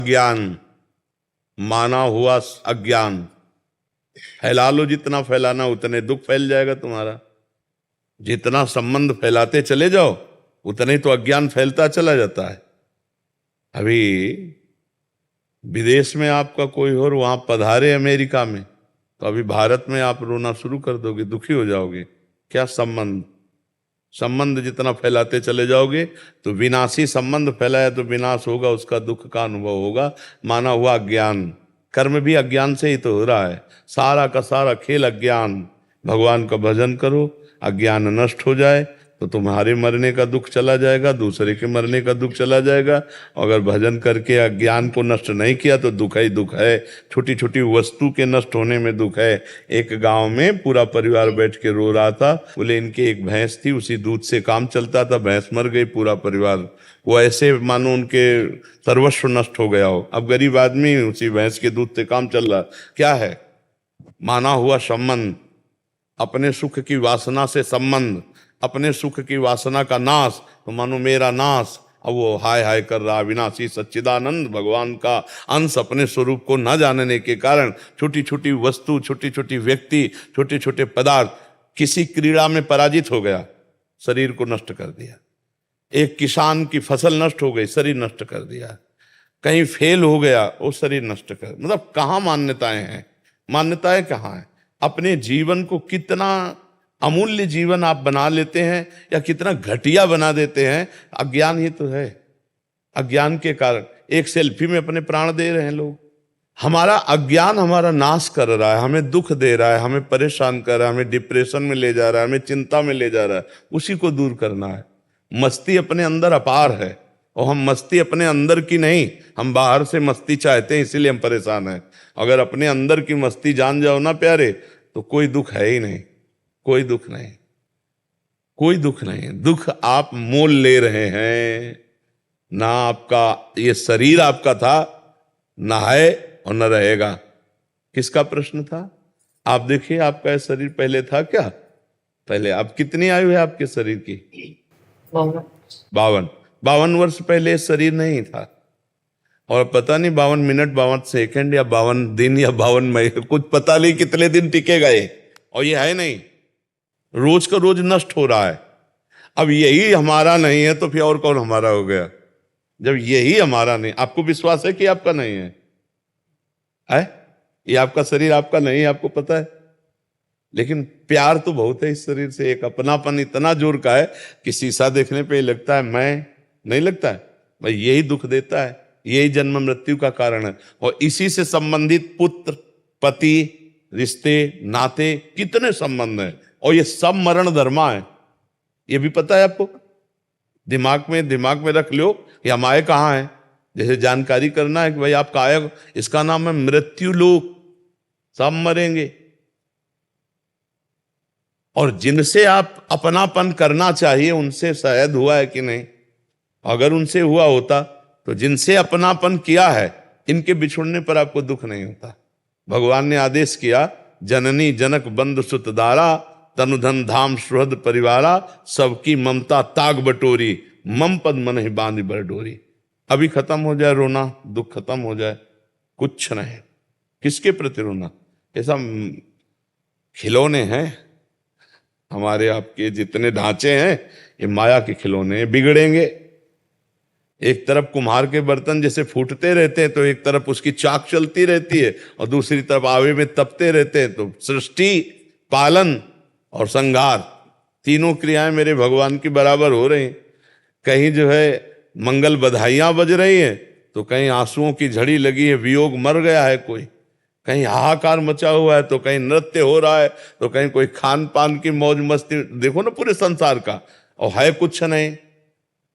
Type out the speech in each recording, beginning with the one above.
ज्ञान माना हुआ अज्ञान। फैला लो, जितना फैलाना उतने दुख फैल जाएगा तुम्हारा। जितना संबंध फैलाते चले जाओ उतने तो अज्ञान फैलता चला जाता है। अभी विदेश में आपका कोई और वहां पधारे अमेरिका में, तो अभी भारत में आप रोना शुरू कर दोगे, दुखी हो जाओगे। क्या संबंध? संबंध जितना फैलाते चले जाओगे तो विनाशी संबंध फैलाया तो विनाश होगा, उसका दुख का अनुभव होगा। माना हुआ अज्ञान, कर्म भी अज्ञान से ही तो हो रहा है। सारा का सारा खेल अज्ञान। भगवान का भजन करो, अज्ञान नष्ट हो जाए तो तुम्हारे मरने का दुख चला जाएगा, दूसरे के मरने का दुख चला जाएगा। अगर भजन करके अज्ञान को नष्ट नहीं किया तो दुख ही दुख है। छोटी छोटी वस्तु के नष्ट होने में दुख है। एक गांव में पूरा परिवार बैठ के रो रहा था। बोले इनकी एक भैंस थी, उसी दूध से काम चलता था, भैंस मर गई, पूरा परिवार वो ऐसे मानो उनके सर्वस्व नष्ट हो गया हो। अब गरीब आदमी उसी भैंस के दूध से काम चल रहा। क्या है? माना हुआ संबंध, अपने सुख की वासना से संबंध, अपने सुख की वासना का नाश, तो मानो मेरा नाश। अब वो हाय हाय कर रहा। विनाशी सच्चिदानंद भगवान का अंश अपने स्वरूप को न जानने के कारण छोटी छोटी वस्तु, छोटी छोटी व्यक्ति, छोटे छोटे पदार्थ, किसी क्रीड़ा में पराजित हो गया, शरीर को नष्ट कर दिया। एक किसान की फसल नष्ट हो गई, शरीर नष्ट कर दिया। कहीं फेल हो गया, वो शरीर नष्ट कर, मतलब कहाँ मान्यताएं हैं? मान्यताएं कहाँ है? अपने जीवन को कितना अमूल्य जीवन आप बना लेते हैं या कितना घटिया बना देते हैं, अज्ञान ही तो है। अज्ञान के कारण एक सेल्फी में अपने प्राण दे रहे हैं लोग। हमारा अज्ञान हमारा नाश कर रहा है, हमें दुख दे रहा है, हमें परेशान कर रहा है, हमें डिप्रेशन में ले जा रहा है, हमें चिंता में ले जा रहा है। उसी को दूर करना है। मस्ती अपने अंदर अपार है, और हम मस्ती अपने अंदर की नहीं, हम बाहर से मस्ती चाहते हैं, इसीलिए हम परेशान हैं। अगर अपने अंदर की मस्ती जान जाओ ना प्यारे, तो कोई दुख है ही नहीं, कोई दुख नहीं, कोई दुख नहीं। दुख आप मोल ले रहे हैं ना। आपका ये शरीर आपका था, ना है और न रहेगा। किसका प्रश्न था? आप देखिए, आपका शरीर पहले था क्या? पहले आप कितनी आयु है आपके शरीर की? 52। 52 वर्ष पहले शरीर नहीं था। और पता नहीं 52 मिनट, 52 सेकंड या 52 दिन या 52 महीने, कुछ पता नहीं कितने दिन टिकेगा ये। और ये है नहीं, रोज का रोज नष्ट हो रहा है। अब यही हमारा नहीं है तो फिर और कौन हमारा हो गया? जब यही हमारा नहीं, आपको विश्वास है कि आपका नहीं है? ये आपका शरीर आपका नहीं है, आपको पता है। लेकिन प्यार तो बहुत है इस शरीर से, एक अपनापन इतना जोर का है कि शीशा देखने पे लगता है मैं, नहीं लगता है भाई। यही दुख देता है, यही जन्म मृत्यु का कारण है। और इसी से संबंधित पुत्र, पति, रिश्ते, नाते, कितने संबंध हैं, और ये सब मरण धर्मा है। ये भी पता है आपको? दिमाग में रख लो, ये हम आए कहाँ हैं। जैसे जानकारी करना है कि भाई आप आए, इसका नाम है मृत्यु लोक। सब मरेंगे। और जिनसे आप अपनापन करना चाहिए उनसे शायद हुआ है कि नहीं? अगर उनसे हुआ होता तो जिनसे अपनापन किया है, इनके बिछुड़ने पर आपको दुख नहीं होता। भगवान ने आदेश किया, जननी जनक बंधु सुत दारा, तनुधन धाम सुहृद परिवारा, सबकी ममता ताग बटोरी, मम पद मन ही बांध बर डोरी। अभी खत्म हो जाए रोना, दुख खत्म हो जाए, कुछ नहीं। किसके प्रति रोना? ऐसा खिलौने हैं हमारे आपके, जितने ढांचे हैं ये माया के खिलौने हैं, बिगड़ेंगे। एक तरफ कुम्हार के बर्तन जैसे फूटते रहते हैं तो एक तरफ उसकी चाक चलती रहती है, और दूसरी तरफ आवे में तपते रहते हैं। तो सृष्टि, पालन और संहार, तीनों क्रियाएं मेरे भगवान की बराबर हो रही। कहीं जो है मंगल बधाइयां बज रही हैं, तो कहीं आंसुओं की झड़ी लगी है, वियोग मर गया है कोई, कहीं हाहाकार मचा हुआ है, तो कहीं नृत्य हो रहा है, तो कहीं कोई खान पान की मौज मस्ती। देखो ना पूरे संसार का, और है कुछ नहीं।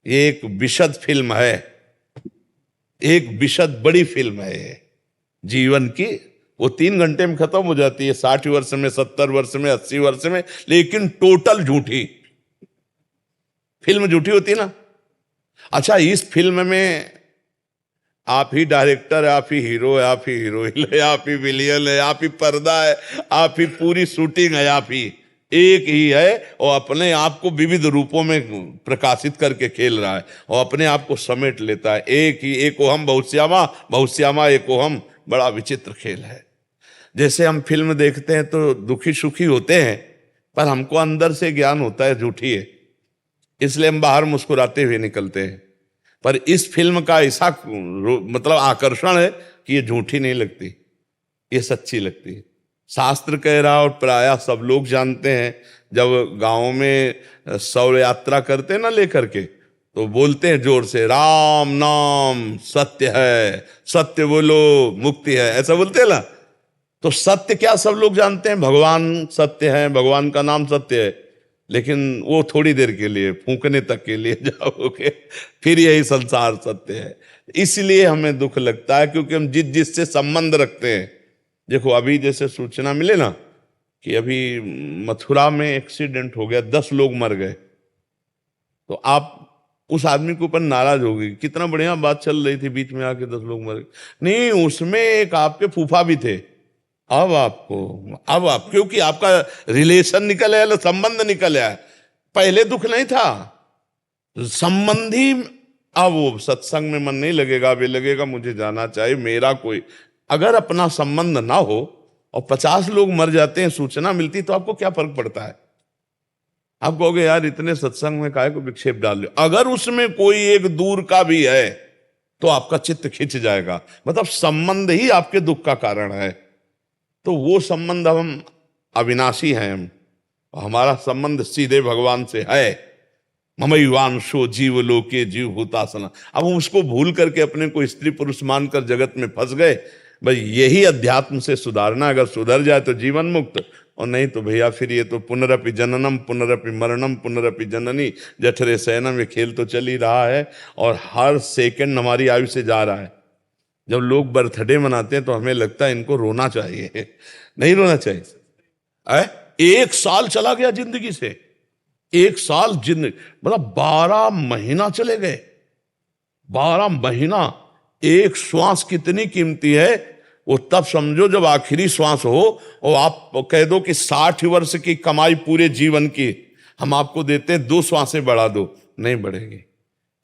ये एक विशद फिल्म है, एक विशद बड़ी फिल्म है ये जीवन की। वो 3 घंटे में खत्म हो जाती है, 60 वर्ष में, 70 वर्ष में, 80 वर्ष में, लेकिन टोटल झूठी फिल्म। झूठी होती ना। अच्छा, इस फिल्म में आप ही डायरेक्टर है, आप ही हीरो है, आप ही हीरोइन है, आप ही विलियन है, आप ही पर्दा है, आप ही पूरी शूटिंग है, आप ही। एक ही है और अपने आप को विविध रूपों में प्रकाशित करके खेल रहा है और अपने आप को समेट लेता है। एक ही, एको हम बहुश्यामा, बहुश्यामा एको हम। बड़ा विचित्र खेल है। जैसे हम फिल्म देखते हैं तो दुखी सुखी होते हैं, पर हमको अंदर से ज्ञान होता है झूठी है, इसलिए हम बाहर मुस्कुराते हुए निकलते हैं। पर इस फिल्म का ऐसा मतलब आकर्षण है कि ये झूठी नहीं लगती, ये सच्ची लगती है। शास्त्र कह रहा और प्रायः सब लोग जानते हैं, जब गांव में शव यात्रा करते हैं ना लेकर के, तो बोलते हैं जोर से, राम नाम सत्य है, सत्य बोलो मुक्ति है, ऐसा बोलते हैं ना। तो सत्य क्या सब लोग जानते हैं, भगवान सत्य है, भगवान का नाम सत्य है, लेकिन वो थोड़ी देर के लिए, फूंकने तक के लिए जाओगे, फिर यही संसार सत्य है। इसलिए हमें दुख लगता है, क्योंकि हम जिससे संबंध रखते हैं। देखो अभी जैसे सूचना मिले ना कि अभी मथुरा में एक्सीडेंट हो गया, 10 लोग मर गए, तो आप उस आदमी के ऊपर नाराज होगी, कितना बढ़िया बात चल रही थी, बीच में आके 10 लोग मर गए। नहीं, उसमें एक आपके फूफा भी थे। अब आप क्योंकि आपका रिलेशन निकल आया, संबंध निकल आया, पहले दुख नहीं था, संबंधी। अब वो सत्संग में मन नहीं लगेगा, वे लगेगा मुझे जाना चाहिए, मेरा कोई। अगर अपना संबंध ना हो और 50 लोग मर जाते हैं, सूचना मिलती, तो आपको क्या फर्क पड़ता है? आप कहोगे यार इतने सत्संग में काहे को विक्षेप डाल रहे हो। अगर उसमें कोई एक दूर का भी है तो आपका चित्त खिंच जाएगा, मतलब संबंध ही आपके दुख का कारण है। तो वो संबंध, हम अविनाशी हैं, हमारा संबंध सीधे भगवान से है। ममैवांशो जीव लोके जीव भूतासना। अब हम उसको भूल करके अपने को स्त्री पुरुष मानकर जगत में फंस गए। भाई यही अध्यात्म से सुधारना, अगर सुधर जाए तो जीवन मुक्त, और नहीं तो भैया फिर ये तो पुनरपि जननम पुनरपि मरणम पुनरपि जननी जठरे शयनम, ये खेल तो चल ही रहा है और हर सेकंड हमारी आयु से जा रहा है। जब लोग बर्थडे मनाते हैं तो हमें लगता है इनको रोना चाहिए, नहीं रोना चाहिए। 1 साल चला गया जिंदगी से, 1 साल जिंदगी, मतलब 12 महीना चले गए। 12 महीना, एक श्वास कितनी कीमती है वो तब समझो जब आखिरी श्वास हो और आप कह दो कि 60 वर्ष की कमाई पूरे जीवन की हम आपको देते हैं, 2 श्वासें बढ़ा दो, नहीं बढ़ेगी।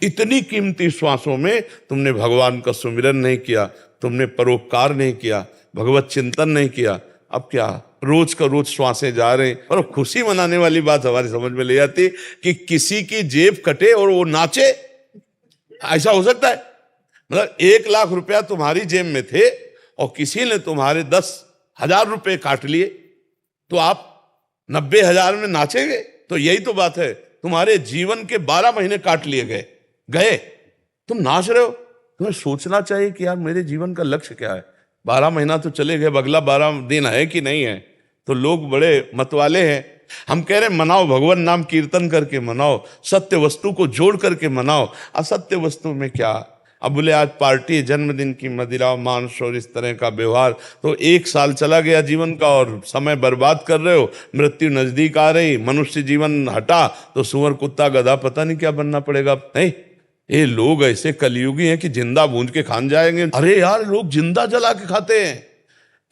इतनी कीमती श्वासों में तुमने भगवान का सुमिरन नहीं किया, तुमने परोपकार नहीं किया, भगवत चिंतन नहीं किया। अब क्या रोज का रोज श्वासें जा रहे हैं। और खुशी मनाने वाली बात हमारी समझ में ले जाती कि किसी की जेब कटे और वो नाचे, ऐसा हो सकता है? मतलब 1 लाख रुपया तुम्हारी जेब में थे और किसी ने तुम्हारे 10,000 रुपए काट लिए, तो आप 90,000 में नाचेंगे? तो यही तो बात है, तुम्हारे जीवन के 12 महीने काट लिए गए, तुम नाच रहे हो। तुम्हें सोचना चाहिए कि यार मेरे जीवन का लक्ष्य क्या है। 12 महीना तो चले गए, अगला 12 दिन है कि नहीं है। तो लोग बड़े मतवाले हैं। हम कह रहे मनाओ, भगवान नाम कीर्तन करके मनाओ, सत्य वस्तु को जोड़ करके मनाओ। असत्य वस्तु में क्या? अब बोले आज पार्टी, जन्मदिन की मदिरा मांस और इस तरह का व्यवहार, तो 1 साल चला गया जीवन का और समय बर्बाद कर रहे हो। मृत्यु नजदीक आ रही, मनुष्य जीवन हटा तो सुअर कुत्ता गधा पता नहीं क्या बनना पड़ेगा। नहीं, ये लोग ऐसे कलयुगी हैं कि जिंदा भूंज के खान जाएंगे। अरे यार लोग जिंदा जला के खाते हैं,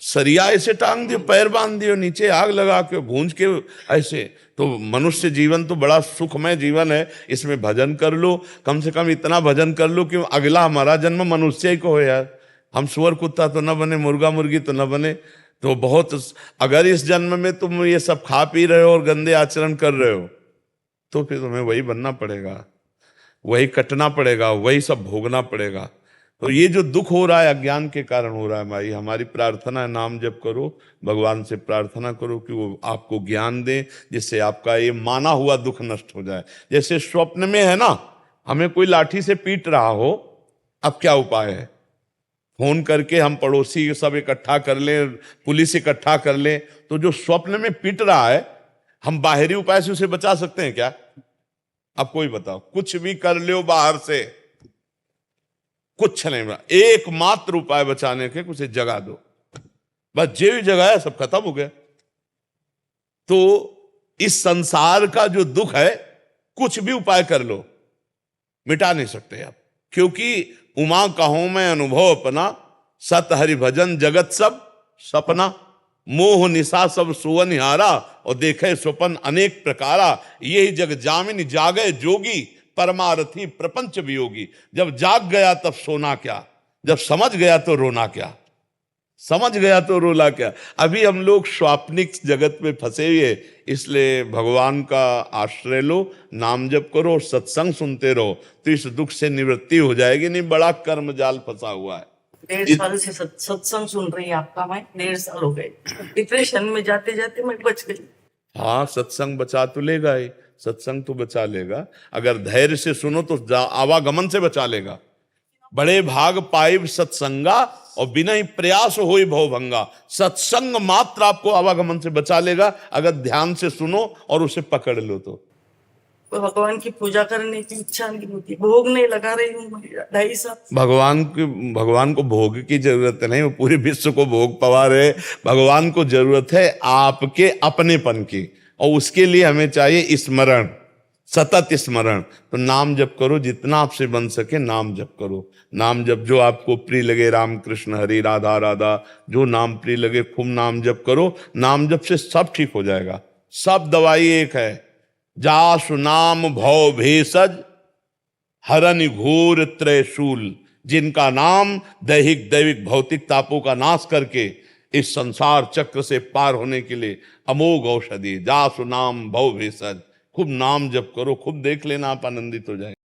सरिया ऐसे टांग दियो, पैर बांध दियो, नीचे आग लगा के भूंज के ऐसे। तो मनुष्य जीवन तो बड़ा सुखमय जीवन है, इसमें भजन कर लो, कम से कम इतना भजन कर लो कि अगला हमारा जन्म मनुष्य ही को हो यार। हम सुअर कुत्ता तो न बने, मुर्गा मुर्गी तो न बने। तो बहुत, अगर इस जन्म में तुम ये सब खा पी रहे हो और गंदे आचरण कर रहे हो तो फिर तुम्हें वही बनना पड़ेगा, वही कटना पड़ेगा, वही सब भोगना पड़ेगा। तो ये जो दुख हो रहा है अज्ञान के कारण हो रहा है। भाई हमारी प्रार्थना है, नाम जप करो, भगवान से प्रार्थना करो कि वो आपको ज्ञान दे, जिससे आपका ये माना हुआ दुख नष्ट हो जाए। जैसे स्वप्न में है ना, हमें कोई लाठी से पीट रहा हो, अब क्या उपाय है? फोन करके हम पड़ोसी सब इकट्ठा कर लें, पुलिस इकट्ठा कर लें। तो जो स्वप्न में पीट रहा है, हम बाहरी उपाय से उसे बचा सकते हैं क्या? अब कोई बताओ, कुछ भी कर लो बाहर से, कुछ नहीं बना। एकमात्र उपाय बचाने के, उसे जगा दो, बस जे भी जगाया सब खत्म हो गया। तो इस संसार का जो दुख है, कुछ भी उपाय कर लो मिटा नहीं सकते आप। क्योंकि उमा कहूं मैं अनुभव अपना, सत हरि भजन जगत सब सपना। मोह निशा सब सुवनिहारा, और देखे स्वपन अनेक प्रकारा। यही जग जामिन जागे जोगी, परमारथी प्रपंच वियोगी। जब जाग गया तब सोना क्या, जब समझ गया तो रोना क्या, समझ गया तो रोला क्या। अभी हम लोग स्वाप्निक जगत में फंसे हुए, इसलिए भगवान का आश्रय लो, नाम जप करो, सत्संग सुनते रहो, तो इस दुख से निवृत्ति हो जाएगी। नहीं बड़ा कर्म जाल फंसा हुआ है। 1.5 साल से सत्संग सुन रही है आपका, मैं 1.5 साल हो गए डिप्रेशन में जाते जाते मैं बच गई। हाँ, सत्संग बचा तो लेगा ही, सत्संग तो बचा लेगा। अगर धैर्य से सुनो तो आवागमन से बचा लेगा। बड़े भाग पाइब सत्संगा, और बिना ही प्रयास होई भव भंगा। सत्संग मात्र आपको आवागमन से बचा लेगा, अगर ध्यान से सुनो और उसे पकड़ लो तो। भगवान की पूजा करने की इच्छा नहीं होती, भोग नहीं लगा रही हूँ 2.5 साल। भगवान को भोग की जरूरत नहीं, वो पूरे विश्व को भोग पवा रहे। भगवान को जरूरत है आपके अपनेपन की, और उसके लिए हमें चाहिए स्मरण, सतत स्मरण। तो नाम जप करो, जितना आपसे बन सके नाम जप करो। नाम जप जो आपको प्रिय लगे, राम कृष्ण हरि राधा राधा, जो नाम प्रिय लगे खूब नाम जप करो। नाम जप से सब ठीक हो जाएगा, सब दवाई एक है। जासु नाम भव भेषज, हरनि घोर त्रयशूल। जिनका नाम दैहिक दैविक भौतिक तापों का नाश करके इस संसार चक्र से पार होने के लिए अमोघ औषधि। जासु नाम भव भेषज, खूब नाम जप करो, खूब देख लेना आप आनंदित हो जाए।